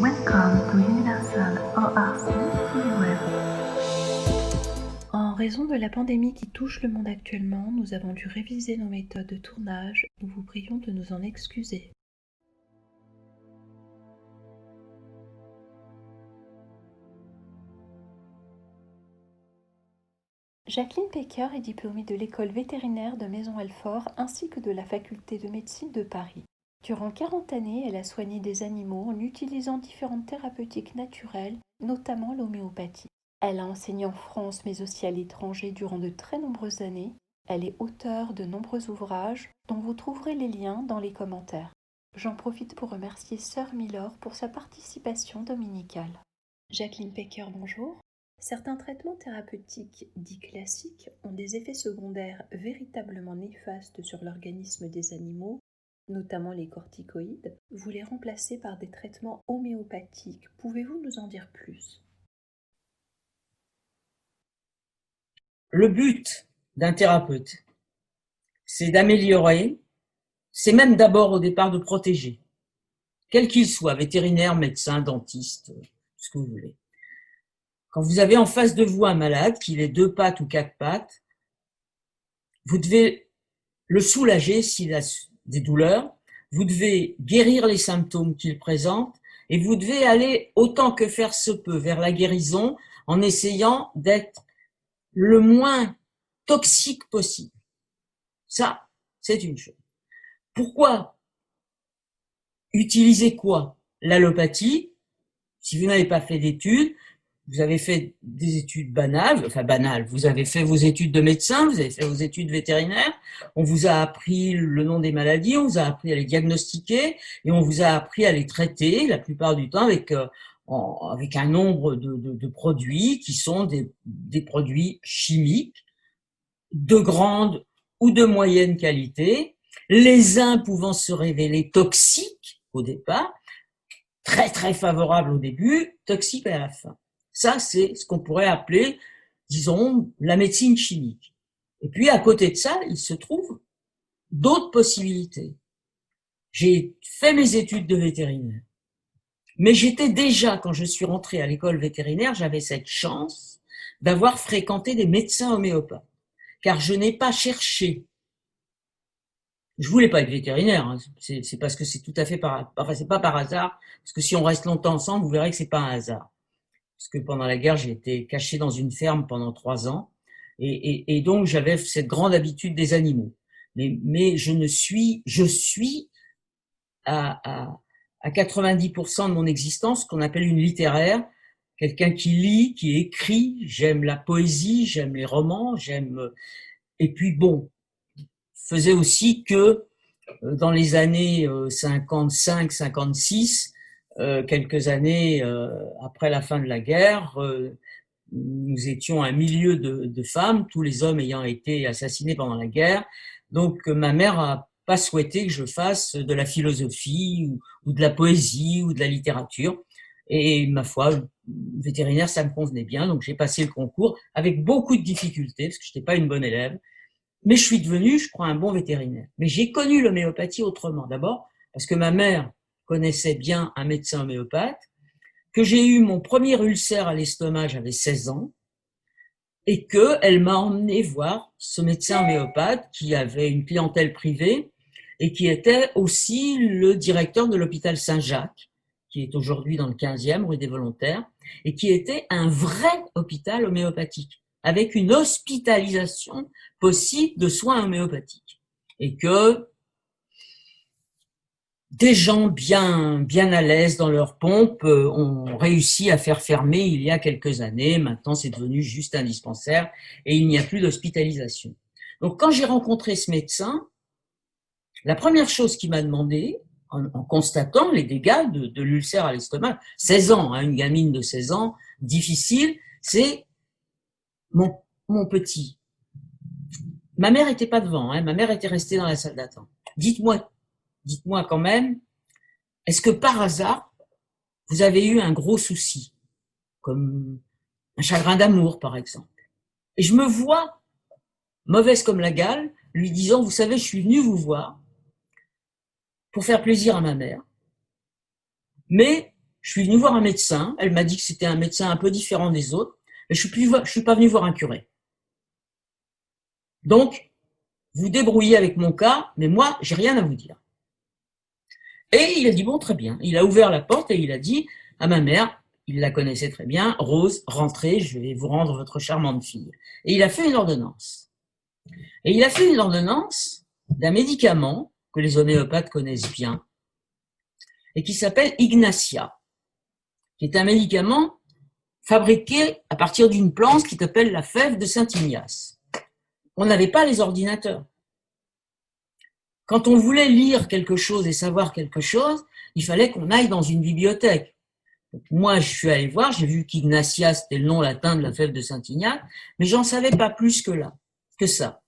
Welcome to Universal ORC Web. En raison de la pandémie qui touche le monde actuellement, nous avons dû réviser nos méthodes de tournage. Nous vous prions de nous en excuser. Jacqueline Pecker est diplômée de l'école vétérinaire de Maisons-Alfort ainsi que de la faculté de médecine de Paris. Durant 40 années, elle a soigné des animaux en utilisant différentes thérapeutiques naturelles, notamment l'homéopathie. Elle a enseigné en France mais aussi à l'étranger durant de très nombreuses années. Elle est auteure de nombreux ouvrages dont vous trouverez les liens dans les commentaires. J'en profite pour remercier Sœur Milor pour sa participation dominicale. Jacqueline Pecker, bonjour. Certains traitements thérapeutiques dits classiques ont des effets secondaires véritablement néfastes sur l'organisme des animaux, notamment les corticoïdes. Vous les remplacez par des traitements homéopathiques. Pouvez-vous nous en dire plus ? Le but d'un thérapeute, c'est d'améliorer, c'est même d'abord au départ de protéger, quel qu'il soit, vétérinaire, médecin, dentiste, ce que vous voulez. Quand vous avez en face de vous un malade, qu'il ait 2 pattes ou 4 pattes, vous devez le soulager s'il a des douleurs, vous devez guérir les symptômes qu'il présente et vous devez aller autant que faire se peut vers la guérison en essayant d'être le moins toxique possible. Ça, c'est une chose. Pourquoi utiliser quoi? L'allopathie, si vous n'avez pas fait d'études, vous avez fait des études banales, vous avez fait vos études de médecin, vous avez fait vos études vétérinaires, on vous a appris le nom des maladies, on vous a appris à les diagnostiquer et on vous a appris à les traiter la plupart du temps avec un nombre de produits qui sont des produits chimiques de grande ou de moyenne qualité, les uns pouvant se révéler toxiques au départ, très très favorables au début, toxiques à la fin. Ça, c'est ce qu'on pourrait appeler, disons, la médecine chimique. Et puis, à côté de ça, il se trouve d'autres possibilités. J'ai fait mes études de vétérinaire. Mais j'étais déjà, quand je suis rentrée à l'école vétérinaire, j'avais cette chance d'avoir fréquenté des médecins homéopathes. Car je n'ai pas cherché. Je voulais pas être vétérinaire, hein. C'est parce que c'est tout à fait c'est pas par hasard, parce que si on reste longtemps ensemble, vous verrez que c'est pas un hasard. Parce que pendant la guerre, j'ai été caché dans une ferme pendant 3 ans, et donc j'avais cette grande habitude des animaux. Mais je suis à 90% de mon existence ce qu'on appelle une littéraire, quelqu'un qui lit, qui écrit. J'aime la poésie, j'aime les romans, et puis bon, faisait aussi que dans les années 55-56, quelques années après la fin de la guerre, nous étions un milieu de femmes, tous les hommes ayant été assassinés pendant la guerre. Donc ma mère a pas souhaité que je fasse de la philosophie ou de la poésie ou de la littérature. Et ma foi, vétérinaire, ça me convenait bien, donc j'ai passé le concours avec beaucoup de difficultés, parce que je n'étais pas une bonne élève. Mais je suis devenu, je crois, un bon vétérinaire. Mais j'ai connu l'homéopathie autrement. D'abord, parce que ma mère connaissait bien un médecin homéopathe, que j'ai eu mon premier ulcère à l'estomac, j'avais 16 ans, et qu'elle m'a emmené voir ce médecin homéopathe qui avait une clientèle privée et qui était aussi le directeur de l'hôpital Saint-Jacques, qui est aujourd'hui dans le 15e, rue des Volontaires, et qui était un vrai hôpital homéopathique, avec une hospitalisation possible de soins homéopathiques. Et que des gens bien à l'aise dans leur pompe ont réussi à faire fermer il y a quelques années. Maintenant, c'est devenu juste un dispensaire et il n'y a plus d'hospitalisation. Donc, quand j'ai rencontré ce médecin, la première chose qu'il m'a demandé, en constatant les dégâts de l'ulcère à l'estomac, 16 ans, hein, une gamine de 16 ans, difficile, c'est mon petit. Ma mère était pas devant, hein, ma mère était restée dans la salle d'attente. Dites-moi quand même, est-ce que par hasard, vous avez eu un gros souci, comme un chagrin d'amour, par exemple? Et je me vois, mauvaise comme la gale, lui disant, vous savez, je suis venue vous voir pour faire plaisir à ma mère, mais je suis venu voir un médecin. Elle m'a dit que c'était un médecin un peu différent des autres. Mais je suis pas venu voir un curé. Donc, vous débrouillez avec mon cas, mais moi, j'ai rien à vous dire. Et il a dit, bon, très bien. Il a ouvert la porte et il a dit à ma mère, il la connaissait très bien, Rose, rentrez, je vais vous rendre votre charmante fille. Et il a fait une ordonnance. Et il a fait une ordonnance d'un médicament que les homéopathes connaissent bien et qui s'appelle Ignatia, qui est un médicament fabriqué à partir d'une plante qui s'appelle la fève de Saint-Ignace. On n'avait pas les ordinateurs. Quand on voulait lire quelque chose et savoir quelque chose, il fallait qu'on aille dans une bibliothèque. Donc moi, je suis allé voir, j'ai vu qu'Ignatia, c'était le nom latin de la fève de Saint-Ignace, mais j'en savais pas plus que ça.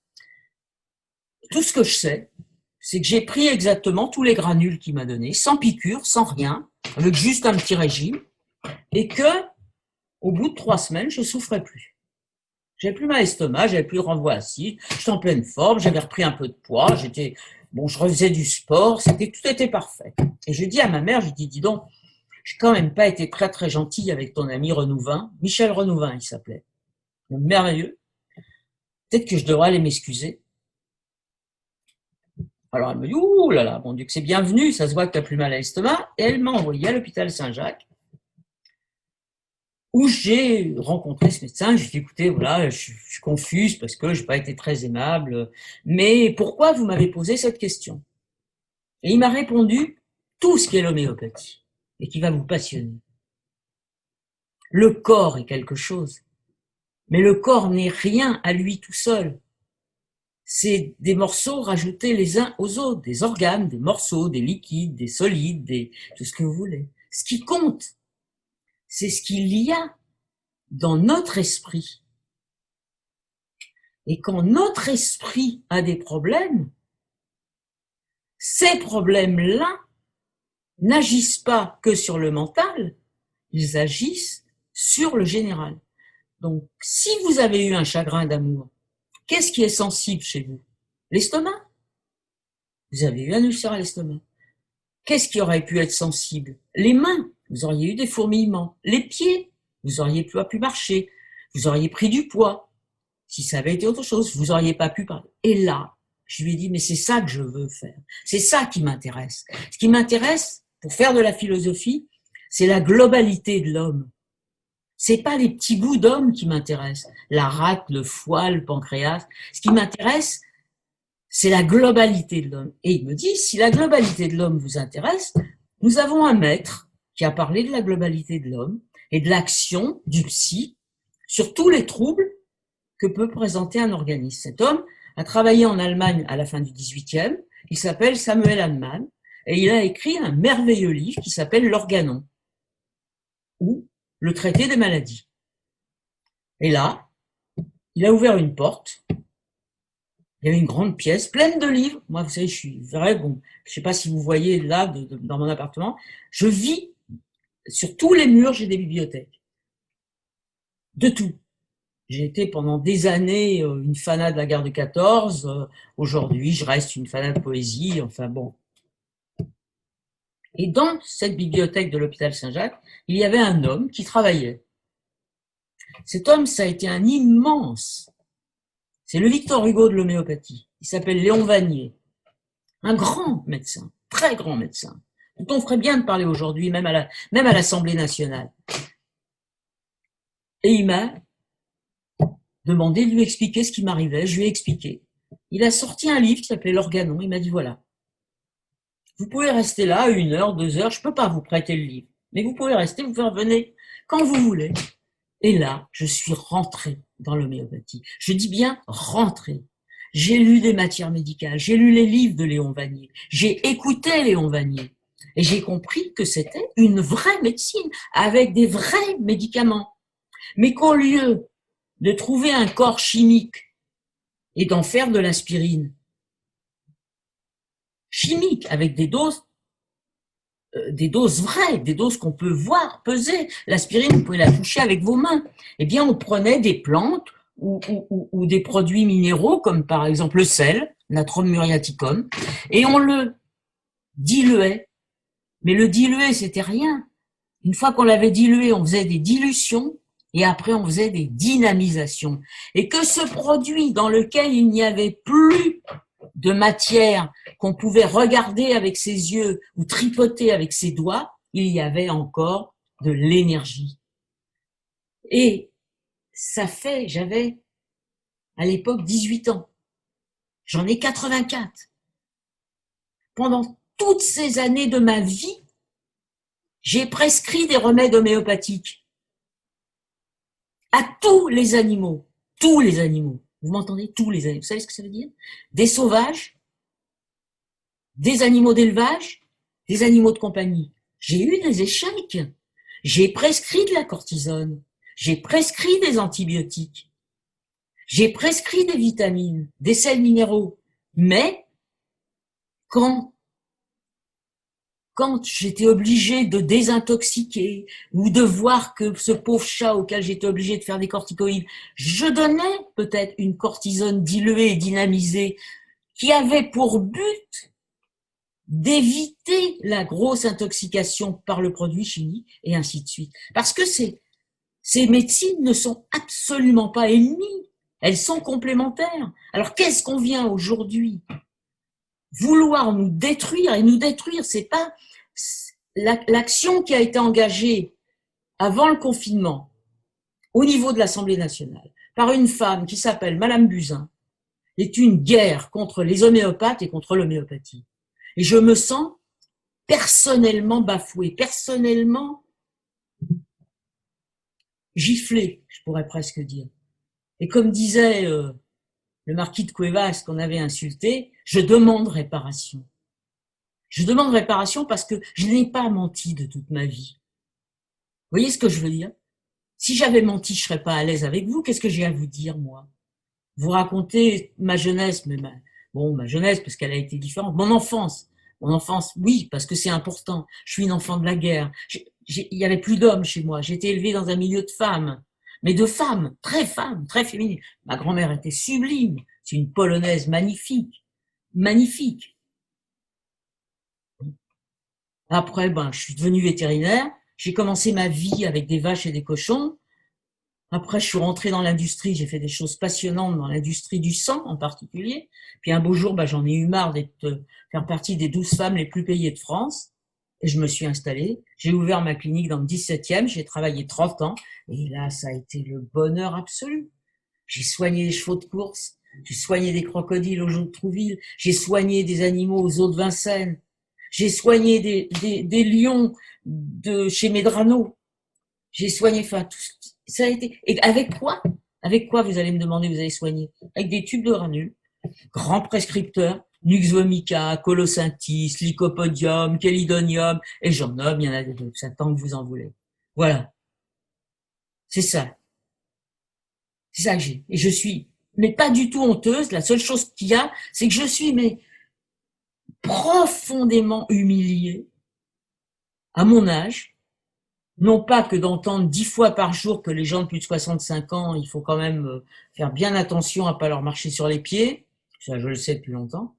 Tout ce que je sais, c'est que j'ai pris exactement tous les granules qu'il m'a donnés, sans piqûre, sans rien, avec juste un petit régime, et que, au bout de 3 semaines, je souffrais plus. J'avais plus mal à l'estomac, j'avais plus de renvoi acide, j'étais en pleine forme, j'avais repris un peu de poids, je refaisais du sport, tout était parfait. Et je dis à ma mère, je dis donc, j'ai quand même pas été très très gentil avec ton ami Renouvin, Michel Renouvin il s'appelait, merveilleux. Peut-être que je devrais aller m'excuser. Alors elle me dit, ouh là là, mon Dieu, que c'est bienvenu, ça se voit que tu as plus mal à l'estomac. Et elle m'a envoyé à l'hôpital Saint-Jacques, où j'ai rencontré ce médecin. J'ai dit, écoutez, voilà, je suis confuse parce que je n'ai pas été très aimable, mais pourquoi vous m'avez posé cette question? Et il m'a répondu tout ce qu'est l'homéopathie et qui va vous passionner. Le corps est quelque chose, mais le corps n'est rien à lui tout seul. C'est des morceaux rajoutés les uns aux autres, des organes, des morceaux, des liquides, des solides, tout ce que vous voulez. Ce qui compte, c'est ce qu'il y a dans notre esprit. Et quand notre esprit a des problèmes, ces problèmes-là n'agissent pas que sur le mental, ils agissent sur le général. Donc, si vous avez eu un chagrin d'amour, qu'est-ce qui est sensible chez vous? L'estomac. Vous avez eu un ulcère à l'estomac. Qu'est-ce qui aurait pu être sensible? Les mains. Vous auriez eu des fourmillements. Les pieds. Vous auriez pas pu marcher. Vous auriez pris du poids. Si ça avait été autre chose, vous auriez pas pu parler. Et là, je lui ai dit, mais c'est ça que je veux faire. C'est ça qui m'intéresse. Ce qui m'intéresse, pour faire de la philosophie, c'est la globalité de l'homme. C'est pas les petits bouts d'homme qui m'intéressent. La rate, le foie, le pancréas. Ce qui m'intéresse, c'est la globalité de l'homme. Et il me dit, si la globalité de l'homme vous intéresse, nous avons un maître qui a parlé de la globalité de l'homme et de l'action du psy sur tous les troubles que peut présenter un organisme. Cet homme a travaillé en Allemagne à la fin du XVIIIe, il s'appelle Samuel Hahnemann, et il a écrit un merveilleux livre qui s'appelle L'Organon, ou le traité des maladies. Et là, il a ouvert une porte, il y avait une grande pièce pleine de livres. Moi, vous savez, je suis vrai, bon, je sais pas si vous voyez là, dans mon appartement, je vis, sur tous les murs, j'ai des bibliothèques. De tout. J'ai été pendant des années une fanat de la guerre de 14. Aujourd'hui, je reste une fanat de poésie. Enfin bon. Et dans cette bibliothèque de l'hôpital Saint-Jacques, il y avait un homme qui travaillait. Cet homme, ça a été un immense. C'est le Victor Hugo de l'homéopathie. Il s'appelle Léon Vanier. Un grand médecin, très grand médecin, dont on ferait bien de parler aujourd'hui, même à l'Assemblée nationale. Et il m'a demandé de lui expliquer ce qui m'arrivait. Je lui ai expliqué. Il a sorti un livre qui s'appelait L'Organon. Il m'a dit, voilà, vous pouvez rester là 1 heure, 2 heures, je ne peux pas vous prêter le livre, mais vous pouvez rester, vous revenez quand vous voulez. Et là, je suis rentré dans l'homéopathie. Je dis bien rentré. J'ai lu des matières médicales, j'ai lu les livres de Léon Vanier, j'ai écouté Léon Vanier, et j'ai compris que c'était une vraie médecine, avec des vrais médicaments. Mais qu'au lieu de trouver un corps chimique et d'en faire de l'aspirine chimique avec des doses vraies, des doses qu'on peut voir, peser. L'aspirine, vous pouvez la toucher avec vos mains. Eh bien, on prenait des plantes ou des produits minéraux, comme par exemple le sel, Natrum muriaticum, et on le diluait. Mais le diluer, c'était rien. Une fois qu'on l'avait dilué, on faisait des dilutions et après on faisait des dynamisations. Et que ce produit dans lequel il n'y avait plus de matière qu'on pouvait regarder avec ses yeux ou tripoter avec ses doigts, il y avait encore de l'énergie. Et ça fait, j'avais à l'époque 18 ans. J'en ai 84. Pendant toutes ces années de ma vie, j'ai prescrit des remèdes homéopathiques à tous les animaux. Tous les animaux. Vous m'entendez? Tous les animaux. Vous savez ce que ça veut dire? Des sauvages, des animaux d'élevage, des animaux de compagnie. J'ai eu des échecs. J'ai prescrit de la cortisone. J'ai prescrit des antibiotiques. J'ai prescrit des vitamines, des sels minéraux. Mais quand j'étais obligée de désintoxiquer ou de voir que ce pauvre chat auquel j'étais obligée de faire des corticoïdes, je donnais peut-être une cortisone diluée et dynamisée qui avait pour but d'éviter la grosse intoxication par le produit chimique et ainsi de suite. Parce que ces médecines ne sont absolument pas ennemies, elles sont complémentaires. Alors qu'est-ce qu'on vient aujourd'hui vouloir nous détruire? Et nous détruire, c'est pas l'action qui a été engagée avant le confinement au niveau de l'Assemblée nationale par une femme qui s'appelle Madame Buzyn est une guerre contre les homéopathes et contre l'homéopathie. Et je me sens personnellement bafouée, personnellement giflée, je pourrais presque dire. Et comme disait le marquis de Cuevas qu'on avait insulté, je demande réparation. Je demande réparation parce que je n'ai pas menti de toute ma vie. Vous voyez ce que je veux dire? Si j'avais menti, je ne serais pas à l'aise avec vous. Qu'est-ce que j'ai à vous dire, moi? Vous racontez ma jeunesse, mais ma jeunesse, parce qu'elle a été différente. Mon enfance, oui, parce que c'est important. Je suis une enfant de la guerre. Il y avait plus d'hommes chez moi. J'ai été élevée dans un milieu de femmes, mais de femmes, très féminines. Ma grand-mère était sublime. C'est une Polonaise magnifique, magnifique. Après, je suis devenue vétérinaire. J'ai commencé ma vie avec des vaches et des cochons. Après, je suis rentrée dans l'industrie. J'ai fait des choses passionnantes dans l'industrie du sang en particulier. Puis un beau jour, j'en ai eu marre faire partie des 12 femmes les plus payées de France. Et je me suis installée. J'ai ouvert ma clinique dans le 17e. J'ai travaillé 30 ans. Et là, ça a été le bonheur absolu. J'ai soigné les chevaux de course. J'ai soigné des crocodiles aux Jeux de Trouville. J'ai soigné des animaux aux eaux de Vincennes. J'ai soigné des lions de chez Medrano. J'ai soigné, enfin, tout ça a été. Et avec quoi? Avec quoi, vous allez me demander, vous allez soigner? Avec des tubes de granules, grands prescripteurs, Nux vomica, Colosynthis, Lycopodium, Chelidonium, et j'en nomme, il y en a d'autres, ça tant que vous en voulez. Voilà. C'est ça. C'est ça que j'ai. Et je suis, mais pas du tout honteuse. La seule chose qu'il y a, c'est que je suis, mais profondément humiliée à mon âge. Non pas que d'entendre 10 fois par jour que les gens de plus de 65 ans, il faut quand même faire bien attention à pas leur marcher sur les pieds, ça je le sais depuis longtemps,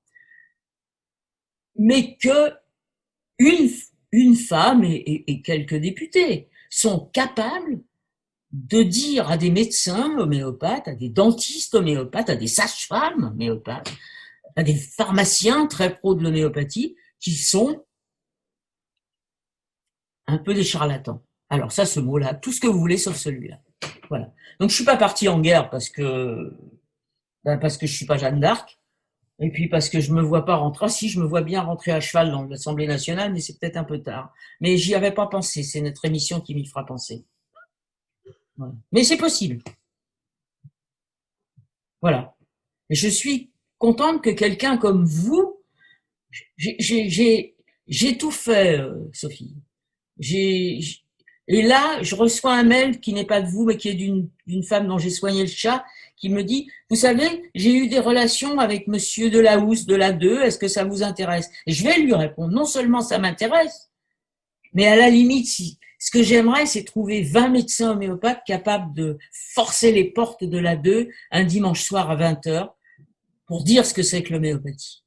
mais que une femme et quelques députés sont capables de dire à des médecins homéopathes, à des dentistes homéopathes, à des sages-femmes homéopathes, à des pharmaciens très pros de l'homéopathie, qui sont un peu des charlatans. Alors ça, ce mot-là, tout ce que vous voulez sauf celui-là. Voilà. Donc je suis pas partie en guerre parce que je suis pas Jeanne d'Arc, et puis parce que je me vois pas rentrer. Si, je me vois bien rentrer à cheval dans l'Assemblée nationale, mais c'est peut-être un peu tard. Mais j'y avais pas pensé. C'est notre émission qui m'y fera penser. Voilà. Mais c'est possible. Voilà. Et je suis contente que quelqu'un comme vous, j'ai tout fait, Sophie. Et là, je reçois un mail qui n'est pas de vous, mais qui est d'une femme dont j'ai soigné le chat, qui me dit, vous savez, j'ai eu des relations avec monsieur Delahousse de la 2, est-ce que ça vous intéresse? Et je vais lui répondre, non seulement ça m'intéresse, mais à la limite, ce que j'aimerais, c'est trouver 20 médecins homéopathes capables de forcer les portes de la 2 un dimanche soir à 20h pour dire ce que c'est que l'homéopathie.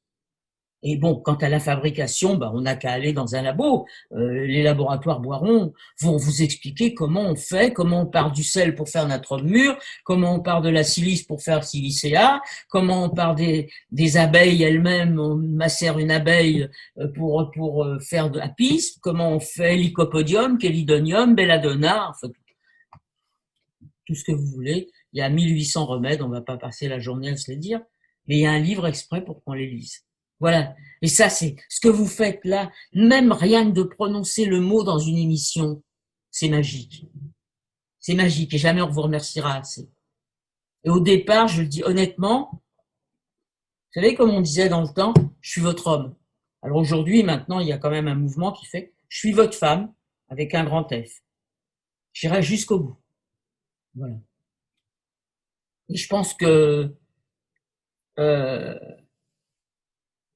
Et bon, quant à la fabrication, bah, on n'a qu'à aller dans un labo. Les laboratoires Boiron vont vous expliquer comment on fait, comment on part du sel pour faire notre mûre, comment on part de la silice pour faire silicea, comment on part des abeilles elles-mêmes, on macère une abeille pour faire de la piste, comment on fait lycopodium, chelidonium, belladonna, enfin, tout ce que vous voulez. Il y a 1800 remèdes, on ne va pas passer la journée à se les dire, mais il y a un livre exprès pour qu'on les lise. Voilà. Et ça, c'est ce que vous faites là, même rien que de prononcer le mot dans une émission, c'est magique. C'est magique et jamais on vous remerciera assez. Et au départ, je le dis honnêtement, vous savez, comme on disait dans le temps, je suis votre homme. Alors aujourd'hui, maintenant, il y a quand même un mouvement qui fait, je suis votre femme avec un grand F. J'irai jusqu'au bout. Voilà. Et je pense que euh,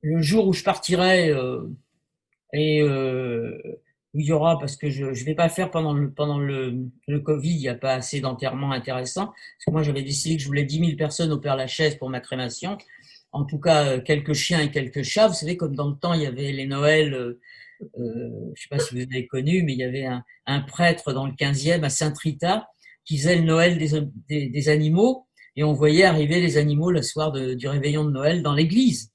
le jour où je partirai et où il y aura, parce que je vais pas faire pendant le Covid, il n'y a pas assez d'enterrements intéressants, parce que moi j'avais décidé que je voulais 10 000 personnes au Père-Lachaise pour ma crémation, en tout cas quelques chiens et quelques chats. Vous savez, comme dans le temps il y avait les Noëls, je sais pas si vous avez connu, mais il y avait un prêtre dans le 15e à Saint-Rita qui faisait le Noël des animaux, et on voyait arriver les animaux le soir du réveillon de Noël dans l'église.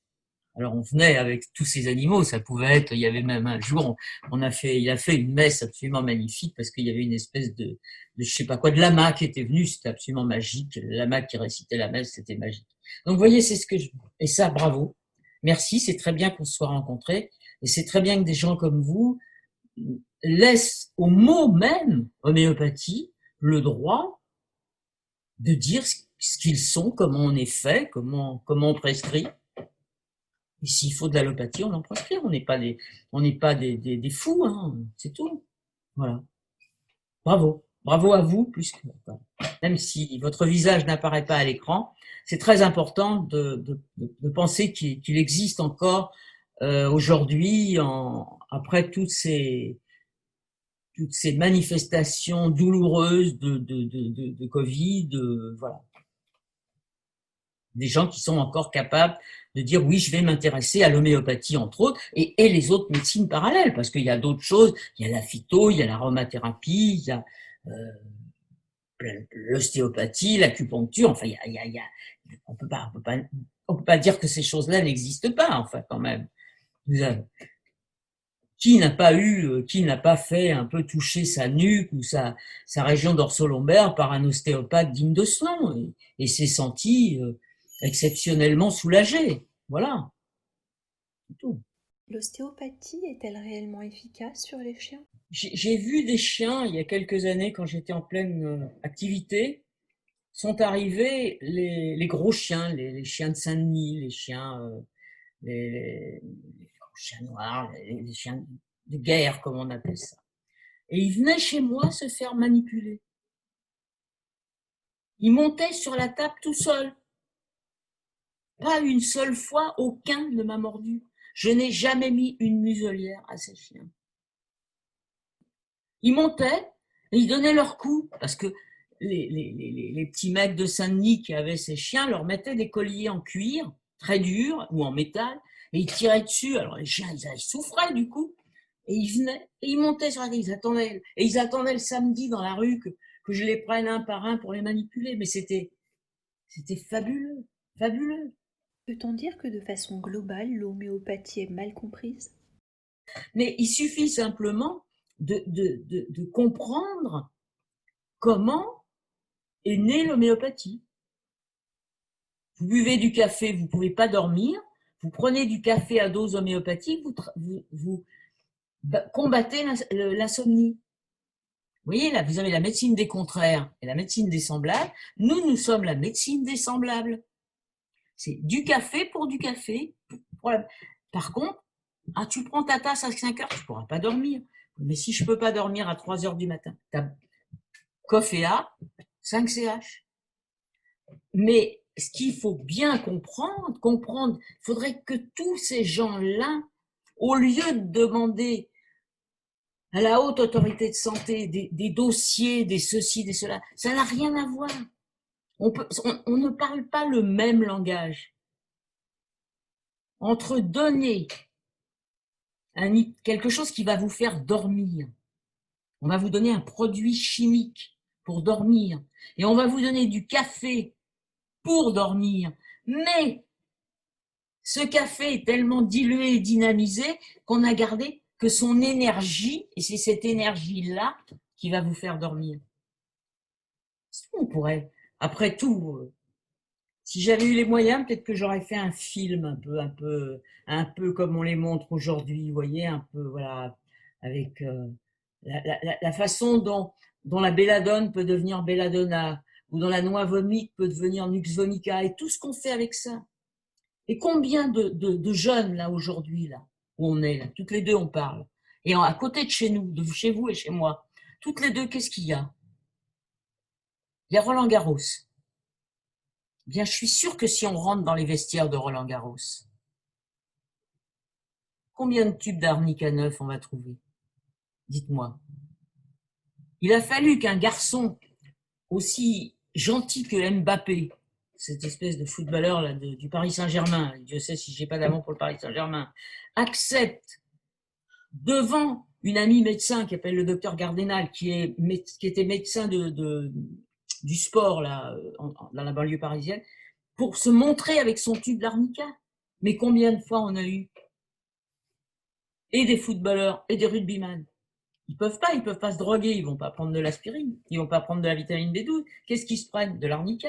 Alors on venait avec tous ces animaux, ça pouvait être, il y avait même un jour, il a fait une messe absolument magnifique parce qu'il y avait une espèce de je sais pas quoi, de lama qui était venu, c'était absolument magique. Le lama qui récitait la messe, c'était magique. Donc vous voyez, c'est ce que et ça, bravo. Merci, c'est très bien qu'on se soit rencontrés et c'est très bien que des gens comme vous laissent au mot même homéopathie le droit de dire ce qu'ils sont, comment on est fait, comment on prescrit. Et s'il faut de l'allopathie, on en prescrit. On n'est pas des fous, hein, c'est tout. Voilà. Bravo. Bravo à vous, plus que, même si votre visage n'apparaît pas à l'écran, c'est très important de penser qu'il existe encore aujourd'hui, après toutes ces manifestations douloureuses de Covid, voilà. Des gens qui sont encore capables de dire oui, je vais m'intéresser à l'homéopathie, entre autres, et les autres médecines parallèles, parce qu'il y a d'autres choses, il y a la phyto, il y a l'aromathérapie, il y a l'ostéopathie, l'acupuncture, enfin, on peut pas dire que ces choses-là n'existent pas, enfin, quand même. Qui n'a pas fait un peu toucher sa nuque ou sa région dorso-lombaire par un ostéopathe digne de ce nom et s'est senti exceptionnellement soulagé. Voilà, c'est tout. L'ostéopathie est-elle réellement efficace sur les chiens? J'ai vu des chiens il y a quelques années quand j'étais en pleine activité, sont arrivés les gros chiens, les chiens de Saint-Denis, les chiens, les chiens noirs, les chiens de guerre, comme on appelle ça. Et ils venaient chez moi se faire manipuler. Ils montaient sur la table tout seuls. Pas une seule fois, aucun ne m'a mordu. Je n'ai jamais mis une muselière à ces chiens. Ils montaient et ils donnaient leur coup, parce que les petits mecs de Saint-Denis qui avaient ces chiens leur mettaient des colliers en cuir, très durs, ou en métal, et ils tiraient dessus. Alors les chiens, ils souffraient du coup. Et ils venaient, et ils montaient sur la table, ils attendaient le samedi dans la rue que je les prenne un par un pour les manipuler. Mais c'était fabuleux, fabuleux. Peut-on dire que de façon globale, l'homéopathie est mal comprise? Mais il suffit simplement de comprendre comment est née l'homéopathie. Vous buvez du café, vous ne pouvez pas dormir, vous prenez du café à dose homéopathique, vous combattez l'insomnie. Vous voyez, là, vous avez la médecine des contraires et la médecine des semblables. Nous sommes la médecine des semblables. C'est du café pour du café. Par contre, tu prends ta tasse à 5 heures, tu ne pourras pas dormir. Mais si je ne peux pas dormir à 3 heures du matin, tu as coffee A, 5 CH. Mais ce qu'il faut bien comprendre, il faudrait que tous ces gens-là, au lieu de demander à la haute autorité de santé des dossiers, des ceci, des cela, ça n'a rien à voir. On ne parle pas le même langage. entre donner quelque chose qui va vous faire dormir, on va vous donner un produit chimique pour dormir, et on va vous donner du café pour dormir, mais ce café est tellement dilué et dynamisé qu'on a gardé que son énergie, et c'est cette énergie-là qui va vous faire dormir. On pourrait, après tout, si j'avais eu les moyens, peut-être que j'aurais fait un film un peu comme on les montre aujourd'hui, vous voyez, un peu, voilà, avec la façon dont la belladone peut devenir belladonna, ou dont la noix vomique peut devenir nux vomica, et tout ce qu'on fait avec ça. Et combien de jeunes, là, aujourd'hui, là, où on est, là, toutes les deux, on parle. Et à côté de chez nous, de chez vous et chez moi, toutes les deux, qu'est-ce qu'il y a? Il y a Roland Garros. Bien, je suis sûr que si on rentre dans les vestiaires de Roland Garros, combien de tubes d'arnica neuf on va trouver? Dites-moi. Il a fallu qu'un garçon aussi gentil que Mbappé, cette espèce de footballeur là, du Paris Saint-Germain, Dieu sait si j'ai pas d'amour pour le Paris Saint-Germain, accepte devant une amie médecin qui s'appelle le docteur Gardénal, qui était médecin du sport là, dans la banlieue parisienne, pour se montrer avec son tube d'arnica. Mais combien de fois on a eu et des footballeurs et des rugbyman? Ils peuvent pas se droguer, ils vont pas prendre de l'aspirine, ils vont pas prendre de la vitamine B12. Qu'est-ce qu'ils se prennent? De l'arnica.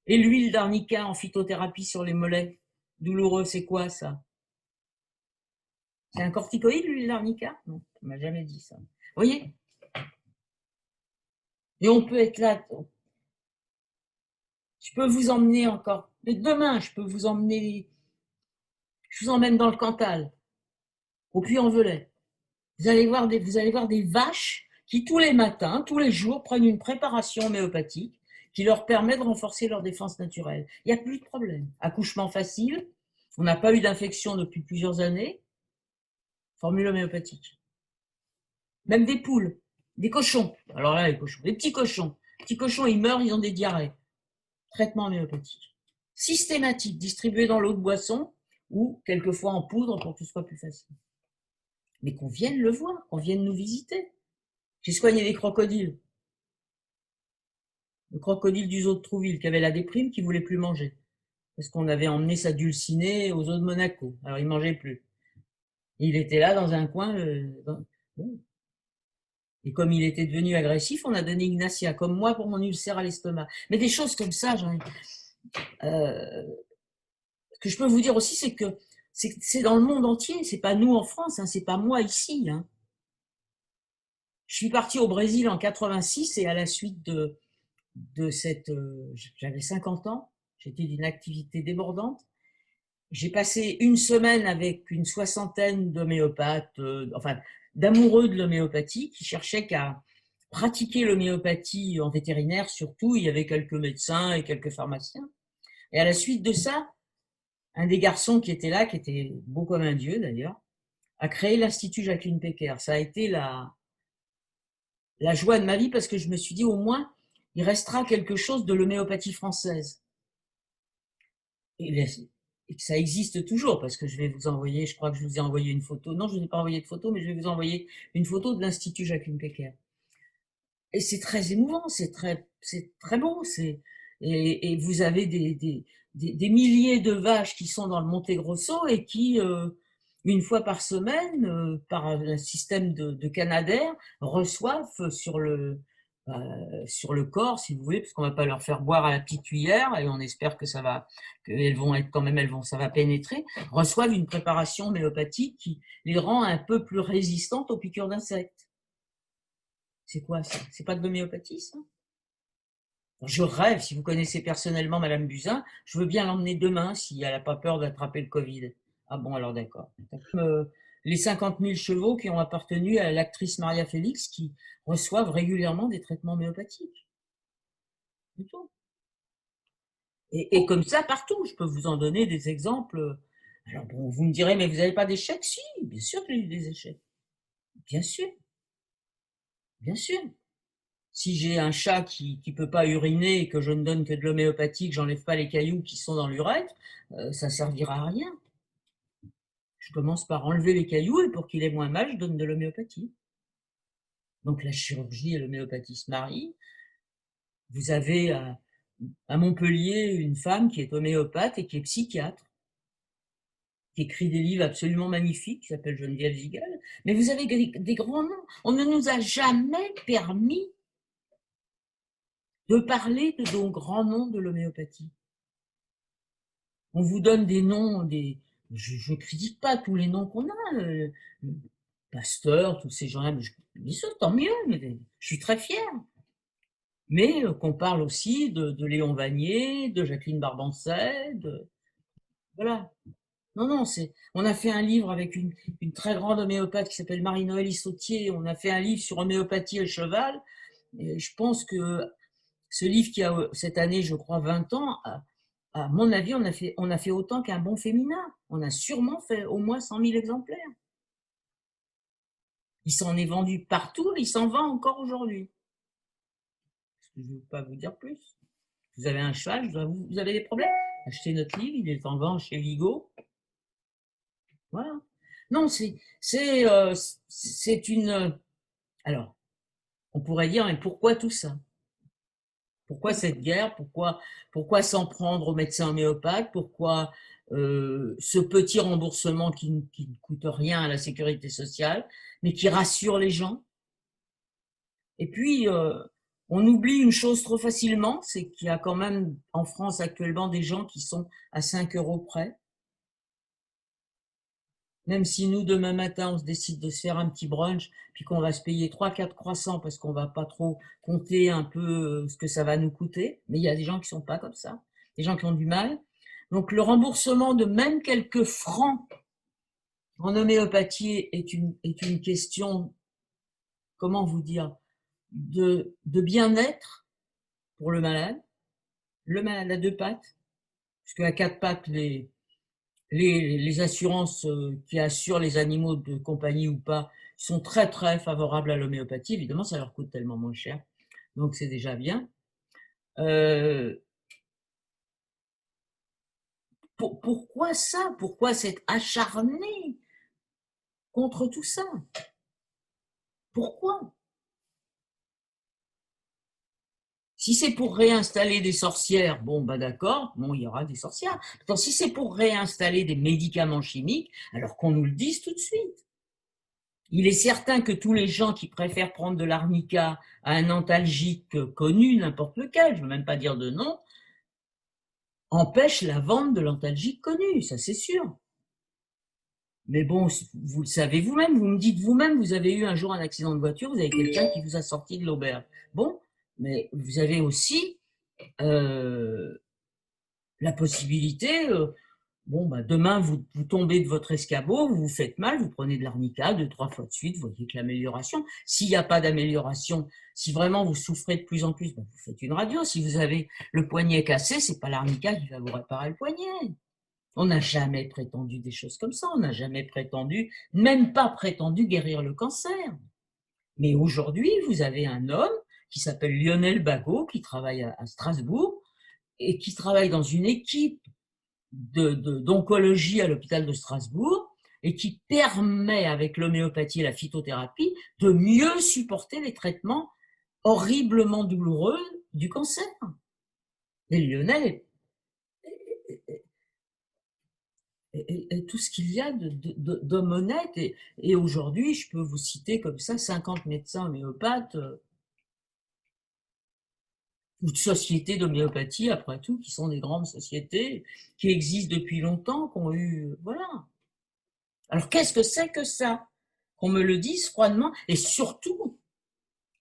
Et l'huile d'arnica en phytothérapie sur les mollets douloureux, c'est quoi ça? C'est un corticoïde, l'huile d'arnica? Non, on m'a jamais dit ça. Vous voyez? Et on peut être là. Je peux vous emmener encore. Mais demain, je peux vous emmener. Je vous emmène dans le Cantal, au Puy-en-Velay. Vous allez voir des vaches qui, tous les matins, tous les jours, prennent une préparation homéopathique qui leur permet de renforcer leur défense naturelle. Il n'y a plus de problème. Accouchement facile, on n'a pas eu d'infection depuis plusieurs années, formule homéopathique. Même des poules, des cochons. Alors là, les cochons, des petits cochons. Les petits cochons, ils meurent, ils ont des diarrhées. Traitement homéopathique. Systématique, distribué dans l'eau de boisson ou quelquefois en poudre pour que ce soit plus facile. Mais qu'on vienne le voir, qu'on vienne nous visiter. J'ai soigné des crocodiles. Le crocodile du zoo de Trouville qui avait la déprime, qui ne voulait plus manger. Parce qu'on avait emmené sa dulcinée au zoo de Monaco. Alors il ne mangeait plus. Il était là dans un coin. Et comme il était devenu agressif, on a donné Ignacia, comme moi pour mon ulcère à l'estomac. Mais des choses comme ça, ce que je peux vous dire aussi, c'est que c'est dans le monde entier. C'est pas nous en France, hein, c'est pas moi ici. Hein. Je suis partie au Brésil en 86 et à la suite de cette, j'avais 50 ans, j'étais d'une activité débordante. J'ai passé une semaine avec une soixantaine d'homéopathes, enfin d'amoureux de l'homéopathie, qui cherchaient qu'à pratiquer l'homéopathie en vétérinaire surtout. Il y avait quelques médecins et quelques pharmaciens. Et à la suite de ça, un des garçons qui était là, qui était beau comme un dieu d'ailleurs, a créé l'Institut Jacqueline Pecker. Ça a été la joie de ma vie parce que je me suis dit au moins, il restera quelque chose de l'homéopathie française. Et que ça existe toujours, parce que je vais vous envoyer, je crois que je vous ai envoyé une photo. Non, je ne vous ai pas envoyé de photo, mais je vais vous envoyer une photo de l'Institut Jacqueline Pecker. Et c'est très émouvant, c'est très beau. Et vous avez des milliers de vaches qui sont dans le Monte Grosso et qui, une fois par semaine, par un système de Canadair, reçoivent sur le corps, si vous voulez, parce qu'on ne va pas leur faire boire à la petite cuillère, et on espère que qu'elles vont être quand même, ça va pénétrer, reçoivent une préparation homéopathique qui les rend un peu plus résistantes aux piqûres d'insectes. C'est quoi ça? C'est pas de l'homéopathie, ça? Je rêve, si vous connaissez personnellement Madame Buzyn, je veux bien l'emmener demain si elle n'a pas peur d'attraper le Covid. Ah bon, alors d'accord. Les 50 000 chevaux qui ont appartenu à l'actrice Maria Félix qui reçoivent régulièrement des traitements homéopathiques. Du tout. Et comme ça, partout, je peux vous en donner des exemples. Alors bon, vous me direz, mais vous n'avez pas d'échecs? Si, bien sûr que j'ai eu des échecs. Bien sûr. Bien sûr. Si j'ai un chat qui ne peut pas uriner et que je ne donne que de l'homéopathie, que j'enlève pas les cailloux qui sont dans l'urètre, ça servira à rien. Je commence par enlever les cailloux et pour qu'il ait moins mal, je donne de l'homéopathie. Donc la chirurgie et l'homéopathie se marient. Vous avez à Montpellier une femme qui est homéopathe et qui est psychiatre, qui écrit des livres absolument magnifiques, qui s'appelle Geneviève Ziegel. Mais vous avez des grands noms. On ne nous a jamais permis de parler de nos grands noms de l'homéopathie. On vous donne des noms, je ne critique pas tous les noms qu'on a, Pasteur, tous ces gens-là, mais ça, tant mieux, mais je suis très fière. Mais qu'on parle aussi de Léon Vanier, de Jacqueline Barbancet, voilà. Non, non, on a fait un livre avec une très grande homéopathe qui s'appelle Marie-Noëlle Issautier, on a fait un livre sur homéopathie et le cheval, et je pense que ce livre qui a cette année, je crois, 20 ans, à mon avis, on a fait autant qu'un bon féminin. On a sûrement fait au moins 100 000 exemplaires. Il s'en est vendu partout et il s'en vend encore aujourd'hui. Je ne veux pas vous dire plus. Vous avez un cheval, vous avez des problèmes? Achetez notre livre, il est en vente chez Vigo. Voilà. Non, c'est une... Alors, on pourrait dire, mais pourquoi tout ça? Pourquoi cette guerre? Pourquoi s'en prendre aux médecins homéopathes? Pourquoi ce petit remboursement qui ne coûte rien à la sécurité sociale, mais qui rassure les gens? Et puis, on oublie une chose trop facilement, c'est qu'il y a quand même en France actuellement des gens qui sont à 5 € près. Même si nous, demain matin, on se décide de se faire un petit brunch, puis qu'on va se payer 3-4 croissants parce qu'on ne va pas trop compter un peu ce que ça va nous coûter. Mais il y a des gens qui ne sont pas comme ça, des gens qui ont du mal. Donc le remboursement de même quelques francs en homéopathie est une question, comment vous dire, de bien-être pour le malade à deux pattes, parce qu'à quatre pattes, les assurances qui assurent les animaux de compagnie ou pas sont très très favorables à l'homéopathie. Évidemment, ça leur coûte tellement moins cher, donc c'est déjà bien. Pourquoi ça? Pourquoi s'être acharné contre tout ça? Pourquoi? Si c'est pour réinstaller des sorcières, bon, bah d'accord, bon, il y aura des sorcières. Attends, si c'est pour réinstaller des médicaments chimiques, alors qu'on nous le dise tout de suite. Il est certain que tous les gens qui préfèrent prendre de l'arnica à un antalgique connu, n'importe lequel, je ne veux même pas dire de nom, empêchent la vente de l'antalgique connu, ça c'est sûr. Mais bon, vous le savez vous-même, vous me dites vous-même, vous avez eu un jour un accident de voiture, vous avez quelqu'un qui vous a sorti de l'auberge. Bon, mais vous avez aussi la possibilité, bon, bah, demain, vous tombez de votre escabeau, vous vous faites mal, vous prenez de l'arnica 2-3 fois de suite, vous voyez que l'amélioration. S'il n'y a pas d'amélioration, si vraiment vous souffrez de plus en plus, bah, vous faites une radio. Si vous avez le poignet cassé, c'est pas l'arnica qui va vous réparer le poignet. On n'a jamais prétendu des choses comme ça, on n'a jamais prétendu, même pas prétendu guérir le cancer. Mais aujourd'hui, vous avez un homme qui s'appelle Lionel Bagot, qui travaille à Strasbourg, et qui travaille dans une équipe d'oncologie à l'hôpital de Strasbourg et qui permet, avec l'homéopathie et la phytothérapie, de mieux supporter les traitements horriblement douloureux du cancer. Et Lionel est tout ce qu'il y a d'homme honnête. Et aujourd'hui, je peux vous citer comme ça 50 médecins homéopathes ou de sociétés d'homéopathie, après tout, qui sont des grandes sociétés qui existent depuis longtemps, qui ont eu... Voilà. Alors, qu'est-ce que c'est que ça? Qu'on me le dise froidement, et surtout,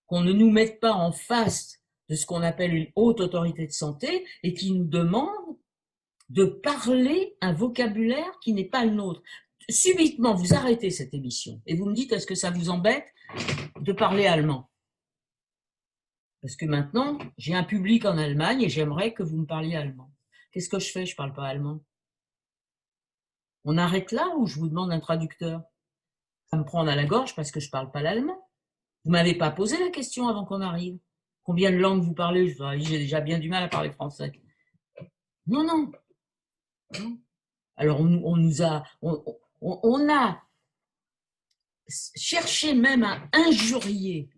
qu'on ne nous mette pas en face de ce qu'on appelle une haute autorité de santé et qui nous demande de parler un vocabulaire qui n'est pas le nôtre. Subitement, vous arrêtez cette émission et vous me dites, est-ce que ça vous embête de parler allemand? Parce que maintenant, j'ai un public en Allemagne et j'aimerais que vous me parliez allemand. Qu'est-ce que je fais? Je ne parle pas allemand. On arrête là ou je vous demande un traducteur? Ça me prend à la gorge parce que je ne parle pas l'allemand. Vous ne m'avez pas posé la question avant qu'on arrive. Combien de langues vous parlez? Je vous ai dit, j'ai déjà bien du mal à parler français. Non, non. Alors, On a cherché même à injurier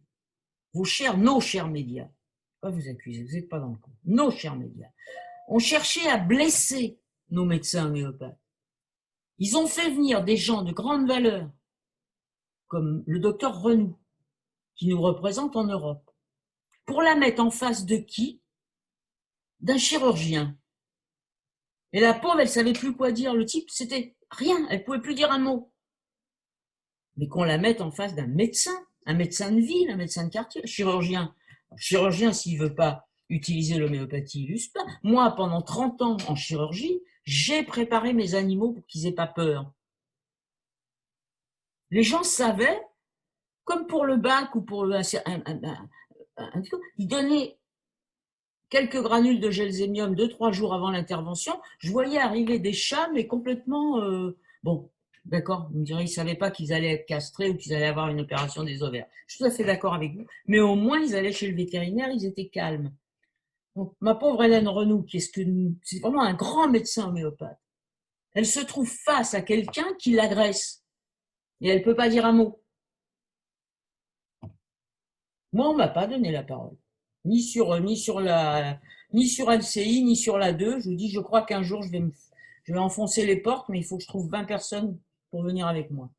nos chers médias. Pas vous accuser, vous n'êtes pas dans le coup. Nos chers médias ont cherché à blesser nos médecins homéopathes. Ils ont fait venir des gens de grande valeur, comme le docteur Renou, qui nous représente en Europe, pour la mettre en face de qui? D'un chirurgien. Et la pauvre, elle savait plus quoi dire. Le type, c'était rien, elle pouvait plus dire un mot. Mais qu'on la mette en face d'un médecin, un médecin de ville, un médecin de quartier, chirurgien. Chirurgien, s'il veut pas utiliser l'homéopathie, il l'use pas. Moi, pendant 30 ans en chirurgie, j'ai préparé mes animaux pour qu'ils aient pas peur. Les gens savaient, comme pour le bac ou pour ils donnaient quelques granules de gelsémium 2-3 jours avant l'intervention. Je voyais arriver des chats, mais complètement bon. D'accord, vous me direz, ils ne savaient pas qu'ils allaient être castrés ou qu'ils allaient avoir une opération des ovaires. Je suis tout à fait d'accord avec vous, mais au moins ils allaient chez le vétérinaire, ils étaient calmes. Donc, ma pauvre Hélène Renou, c'est vraiment un grand médecin homéopathe, elle se trouve face à quelqu'un qui l'agresse et elle ne peut pas dire un mot. Moi, on ne m'a pas donné la parole, ni sur LCI, ni sur la 2. Je vous dis, je crois qu'un jour, je vais enfoncer les portes, mais il faut que je trouve 20 personnes pour venir avec moi.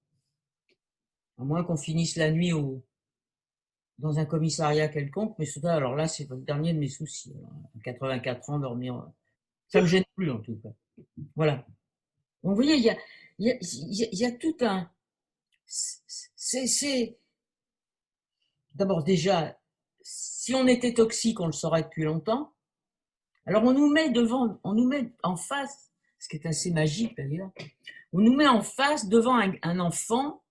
À moins qu'on finisse la nuit dans un commissariat quelconque, mais ça, alors là, c'est le dernier de mes soucis. Alors, à 84 ans, dormir, ça ne me gêne plus en tout cas. Voilà. Donc, vous voyez, il y a tout un... D'abord, déjà, si on était toxique, on le saurait depuis longtemps. Alors, on nous met en face, ce qui est assez magique d'ailleurs, on nous met en face devant un enfant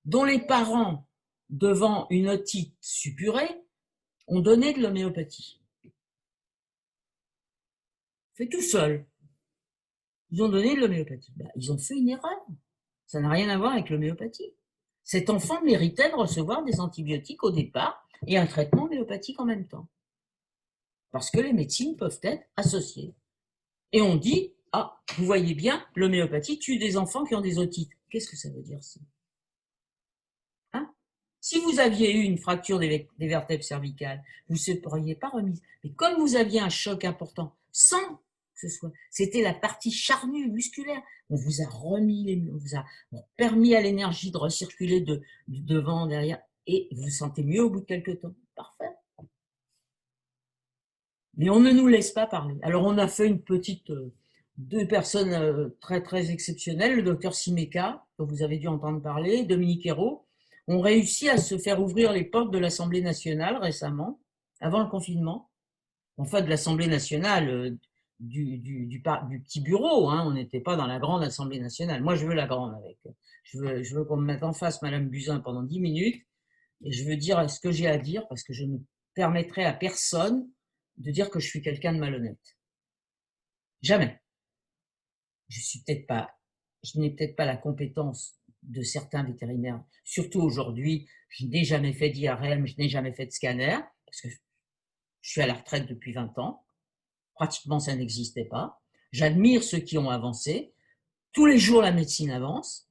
dont les parents, devant une otite suppurée, ont donné de l'homéopathie. Fait tout seul. Ils ont donné de l'homéopathie. Ben, ils ont fait une erreur. Ça n'a rien à voir avec l'homéopathie. Cet enfant méritait de recevoir des antibiotiques au départ et un traitement homéopathique en même temps. Parce que les médecines peuvent être associées. Et on dit, ah, vous voyez bien, l'homéopathie tue des enfants qui ont des otites. Qu'est-ce que ça veut dire ça? Hein? Si vous aviez eu une fracture des vertèbres cervicales, vous ne seriez pas remise. Mais comme vous aviez un choc important, sans que ce soit, c'était la partie charnue, musculaire, on vous a remis, on vous a permis à l'énergie de recirculer de devant, derrière, et vous vous sentez mieux au bout de quelques temps. Parfait. Mais on ne nous laisse pas parler. Alors on a fait deux personnes très très exceptionnelles, le docteur Simeka, dont vous avez dû entendre parler, Dominique Hérault, ont réussi à se faire ouvrir les portes de l'Assemblée nationale récemment, avant le confinement. Enfin, de l'Assemblée nationale, du petit bureau, hein, on n'était pas dans la grande Assemblée nationale. Moi, je veux la grande avec. Je veux qu'on me mette en face Madame Buzyn pendant 10 minutes et je veux dire ce que j'ai à dire parce que je ne permettrai à personne de dire que je suis quelqu'un de malhonnête. Jamais. Je n'ai peut-être pas la compétence de certains vétérinaires, surtout aujourd'hui. Je n'ai jamais fait d'IRM, je n'ai jamais fait de scanner, parce que je suis à la retraite depuis 20 ans. Pratiquement, ça n'existait pas. J'admire ceux qui ont avancé. Tous les jours, la médecine avance,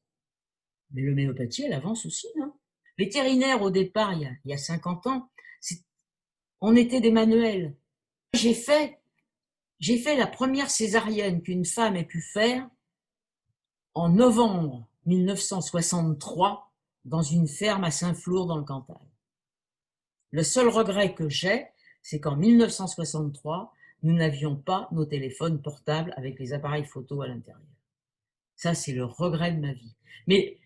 mais l'homéopathie, elle avance aussi. Hein. Vétérinaire, au départ, il y a 50 ans, on était des manuels. J'ai fait la première césarienne qu'une femme ait pu faire en novembre 1963 dans une ferme à Saint-Flour dans le Cantal. Le seul regret que j'ai, c'est qu'en 1963, nous n'avions pas nos téléphones portables avec les appareils photo à l'intérieur. Ça, c'est le regret de ma vie. Mais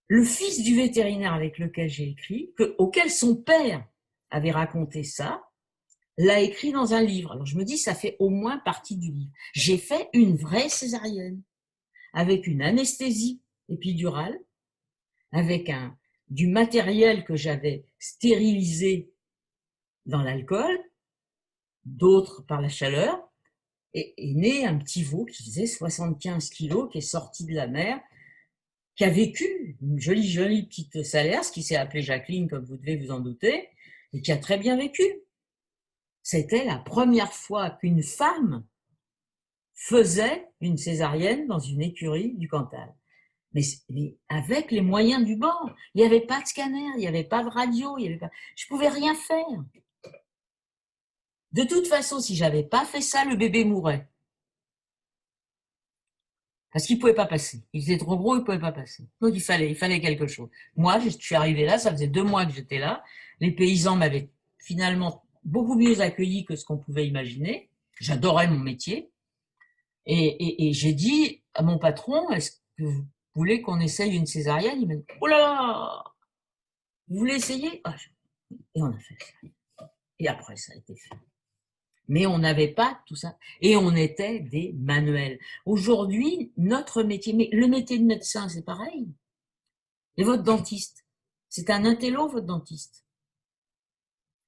le fils du vétérinaire avec lequel j'ai écrit, auquel son père avait raconté ça, l'a écrit dans un livre. Alors je me dis, ça fait au moins partie du livre. J'ai fait une vraie césarienne, avec une anesthésie épidurale, avec du matériel que j'avais stérilisé dans l'alcool, d'autres par la chaleur, et est né un petit veau qui faisait 75 kilos, qui est sorti de la mer, qui a vécu une jolie petite Salers, qui s'est appelée Jacqueline, comme vous devez vous en douter, et qui a très bien vécu. C'était la première fois qu'une femme faisait une césarienne dans une écurie du Cantal. Mais avec les moyens du bord. Il n'y avait pas de scanner, il n'y avait pas de radio, je ne pouvais rien faire. De toute façon, si je n'avais pas fait ça, le bébé mourrait. Parce qu'il ne pouvait pas passer. Il était trop gros, il ne pouvait pas passer. Donc il fallait quelque chose. Moi, je suis arrivée là, ça faisait 2 mois que j'étais là. Les paysans m'avaient finalement beaucoup mieux accueilli que ce qu'on pouvait imaginer. J'adorais mon métier. Et j'ai dit à mon patron, est-ce que vous voulez qu'on essaye une césarienne? Il m'a dit, oh là là, vous voulez essayer? Et on a fait ça. Et après, ça a été fait. Mais on n'avait pas tout ça. Et on était des manuels. Aujourd'hui, notre métier, mais le métier de médecin, c'est pareil. Et votre dentiste, c'est un intello, votre dentiste.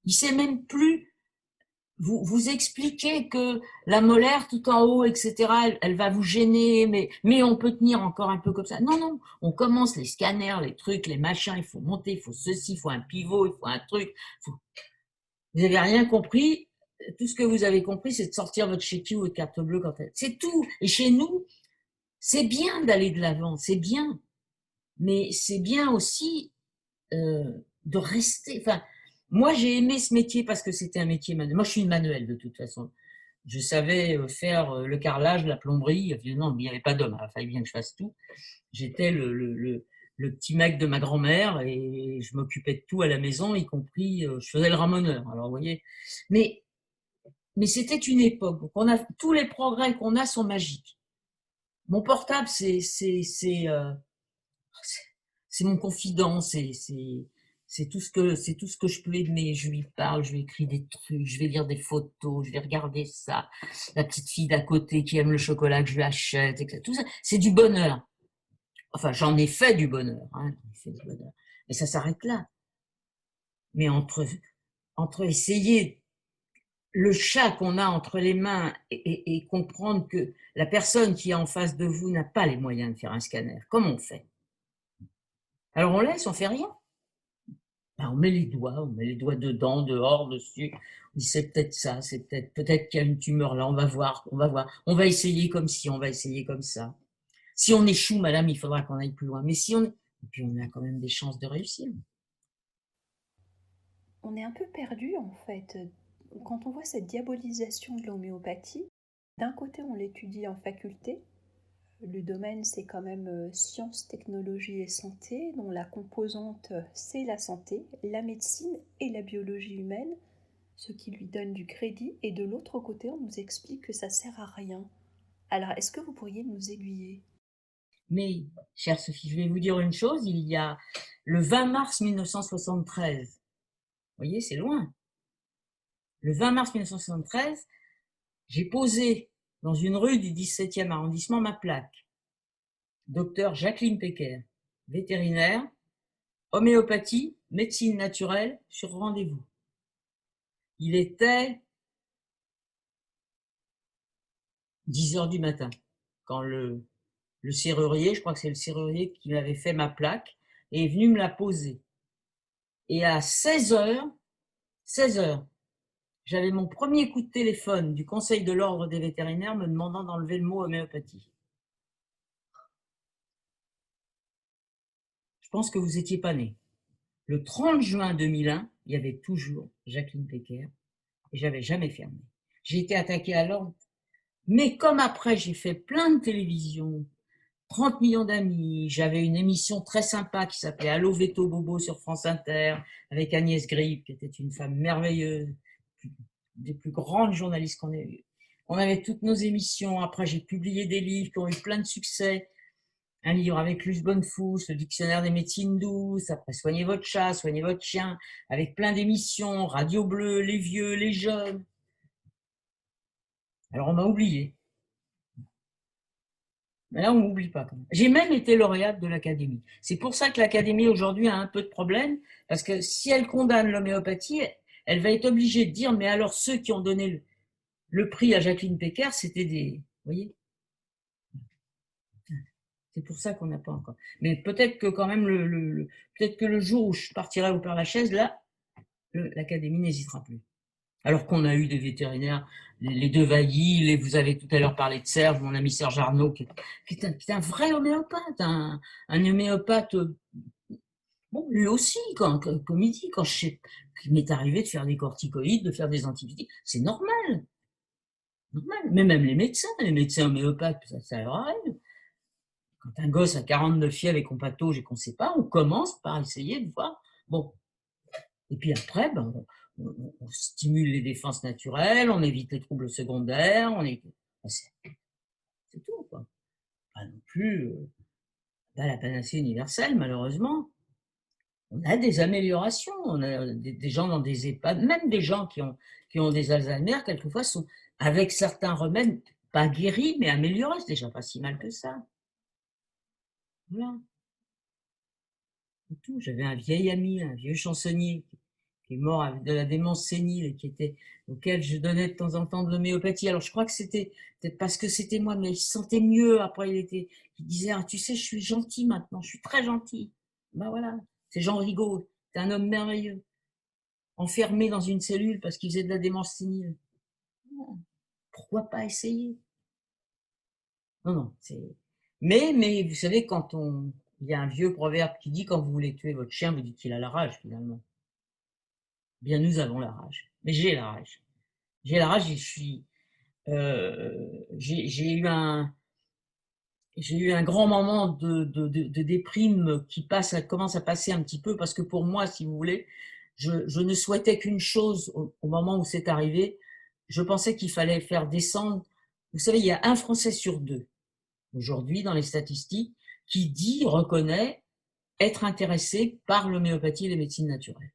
Il sait même plus vous expliquer que la molaire tout en haut, etc., elle va vous gêner, mais on peut tenir encore un peu comme ça. Non, non, on commence les scanners, les trucs, les machins, il faut monter, il faut ceci, il faut un pivot, il faut un truc. Vous n'avez rien compris. Tout ce que vous avez compris, c'est de sortir votre chéquier ou votre carte bleue quand elle... C'est tout. Et chez nous, c'est bien d'aller de l'avant, c'est bien. Mais c'est bien aussi de rester... Enfin, moi, j'ai aimé ce métier parce que c'était un métier manuel. Moi, je suis une manuelle de toute façon. Je savais faire le carrelage, la plomberie. Non, il n'y avait pas d'homme. Il fallait bien que je fasse tout. J'étais le petit mec de ma grand-mère et je m'occupais de tout à la maison, y compris, je faisais le ramoneur. Alors, vous voyez. Mais c'était une époque. Donc on a, tous les progrès qu'on a sont magiques. Mon portable, c'est mon confident, c'est tout ce que je peux aimer. Je lui parle, je lui écris des trucs, je vais lire des photos, je vais regarder ça. La petite fille d'à côté qui aime le chocolat que je lui achète, etc. Tout ça, c'est du bonheur. Enfin, j'en ai fait du bonheur, hein, mais ça s'arrête là. Mais entre essayer le chat qu'on a entre les mains et comprendre que la personne qui est en face de vous n'a pas les moyens de faire un scanner, comment on fait? Alors on laisse, on fait rien. Ben, on met les doigts dedans, dehors, dessus. On dit c'est peut-être ça, c'est peut-être qu'il y a une tumeur là, on va voir. On va essayer comme ci, on va essayer comme ça. Si on échoue, madame, il faudra qu'on aille plus loin. Mais si on... Et puis on a quand même des chances de réussir. On est un peu perdu en fait. Quand on voit cette diabolisation de l'homéopathie, d'un côté on l'étudie en faculté, le domaine c'est quand même sciences, technologie et santé, dont la composante c'est la santé, la médecine et la biologie humaine, ce qui lui donne du crédit, et de l'autre côté on nous explique que ça sert à rien. Alors est-ce que vous pourriez nous aiguiller? Mais, chère Sophie, je vais vous dire une chose, il y a le 20 mars 1973, vous voyez, c'est loin. Le 20 mars 1973, j'ai posé dans une rue du 17e arrondissement ma plaque. Docteur Jacqueline Pecker, vétérinaire, homéopathie, médecine naturelle, sur rendez-vous. Il était 10 heures du matin, quand le serrurier, je crois que c'est le serrurier qui m'avait fait ma plaque, est venu me la poser. Et à 16 heures, j'avais mon premier coup de téléphone du Conseil de l'Ordre des vétérinaires me demandant d'enlever le mot homéopathie. Je pense que vous n'étiez pas né. Le 30 juin 2001, il y avait toujours Jacqueline Pecker et j'avais jamais fermé. J'ai été attaquée à l'ordre, mais comme après j'ai fait plein de télévision, 30 millions d'amis, j'avais une émission très sympa qui s'appelait Allo Veto Bobo sur France Inter avec Agnès Grip, qui était une femme merveilleuse, des plus grandes journalistes qu'on ait eues. On avait toutes nos émissions. Après, j'ai publié des livres qui ont eu plein de succès. Un livre avec Luce Bonnefous, le dictionnaire des médecines douces, après Soignez votre chat, soignez votre chien, avec plein d'émissions, Radio Bleue, les vieux, les jeunes. Alors on m'a oublié. Mais là, on ne m'oublie pas quand même. J'ai même été lauréate de l'Académie. C'est pour ça que l'Académie aujourd'hui a un peu de problème, parce que si elle condamne l'homéopathie, elle va être obligée de dire, mais alors ceux qui ont donné le prix à Jacqueline Pecker, c'était des... Vous voyez? C'est pour ça qu'on n'a pas encore. Mais peut-être que quand même, peut-être que le jour où je partirai au Père-Lachaise, là, l'Académie n'hésitera plus. Alors qu'on a eu des vétérinaires, les deux Vailly, vous avez tout à l'heure parlé de Serge, mon ami Serge Arnaud, qui est un vrai homéopathe, un homéopathe, bon, lui aussi, comme il dit, il m'est arrivé de faire des corticoïdes, de faire des antibiotiques, c'est normal, normal. Mais même les médecins homéopathes, ça leur arrive. Quand un gosse a 42 fièvres et qu'on patauge et qu'on ne sait pas, on commence par essayer de voir. Bon, et puis après, ben, on stimule les défenses naturelles, on évite les troubles secondaires, c'est tout, quoi. Pas non plus pas la panacée universelle, malheureusement. On a des améliorations, on a des gens dans des EHPAD, même des gens qui ont des Alzheimer, quelquefois sont, avec certains remèdes, pas guéris, mais améliorés, c'est déjà pas si mal que ça. Voilà, c'est tout. J'avais un vieil ami, un vieux chansonnier, qui est mort de la démence sénile et auquel je donnais de temps en temps de l'homéopathie. Alors je crois que c'était peut-être parce que c'était moi, mais il se sentait mieux. Après, il disait, ah, tu sais, je suis gentil maintenant, je suis très gentil. Ben voilà, c'est Jean Rigaud, c'est un homme merveilleux, enfermé dans une cellule parce qu'il faisait de la démence sénile. Pourquoi pas essayer? Non, non, mais vous savez, il y a un vieux proverbe qui dit, quand vous voulez tuer votre chien, vous dites qu'il a la rage, finalement. Bien, nous avons la rage. Mais j'ai la rage. J'ai la rage et j'ai eu un grand moment de déprime commence à passer un petit peu parce que pour moi, si vous voulez, je ne souhaitais qu'une chose au moment où c'est arrivé. Je pensais qu'il fallait faire descendre. Vous savez, il y a un Français sur deux aujourd'hui dans les statistiques qui reconnaît être intéressé par l'homéopathie et les médecines naturelles.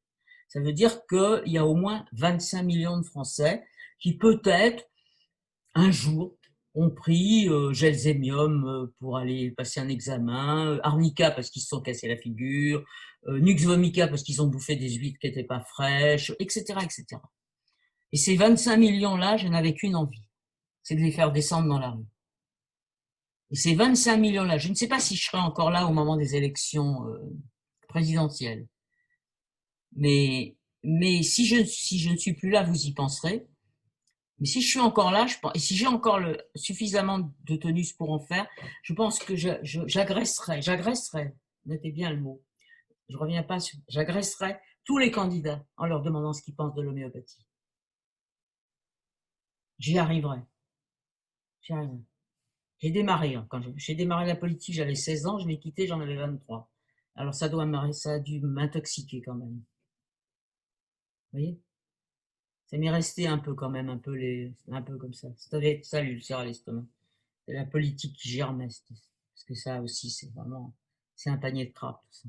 Ça veut dire qu'il y a au moins 25 millions de Français qui peut-être un jour ont pris Gelsemium pour aller passer un examen, Arnica parce qu'ils se sont cassés la figure, Nux vomica parce qu'ils ont bouffé des huîtres qui n'étaient pas fraîches, etc., etc. Et ces 25 millions-là, je n'avais qu'une envie, c'est de les faire descendre dans la rue. Et ces 25 millions-là, je ne sais pas si je serai encore là au moment des élections présidentielles, mais si je ne suis plus là, vous y penserez. Mais si je suis encore là, et si j'ai encore suffisamment de tonus pour en faire, je pense que j'agresserai, notez bien le mot, je reviens pas sur, j'agresserai tous les candidats en leur demandant ce qu'ils pensent de l'homéopathie. J'y arriverai. J'y arriverai. J'ai démarré, hein, quand j'ai démarré la politique, j'avais 16 ans, je l'ai quitté, j'en avais 23. Alors ça a dû m'intoxiquer quand même. Vous voyez? Ça m'est resté un peu quand même, un peu comme ça. Ça l'ulcère à l'estomac. C'est la politique qui germe, parce que ça aussi, c'est un panier de trappes, tout ça.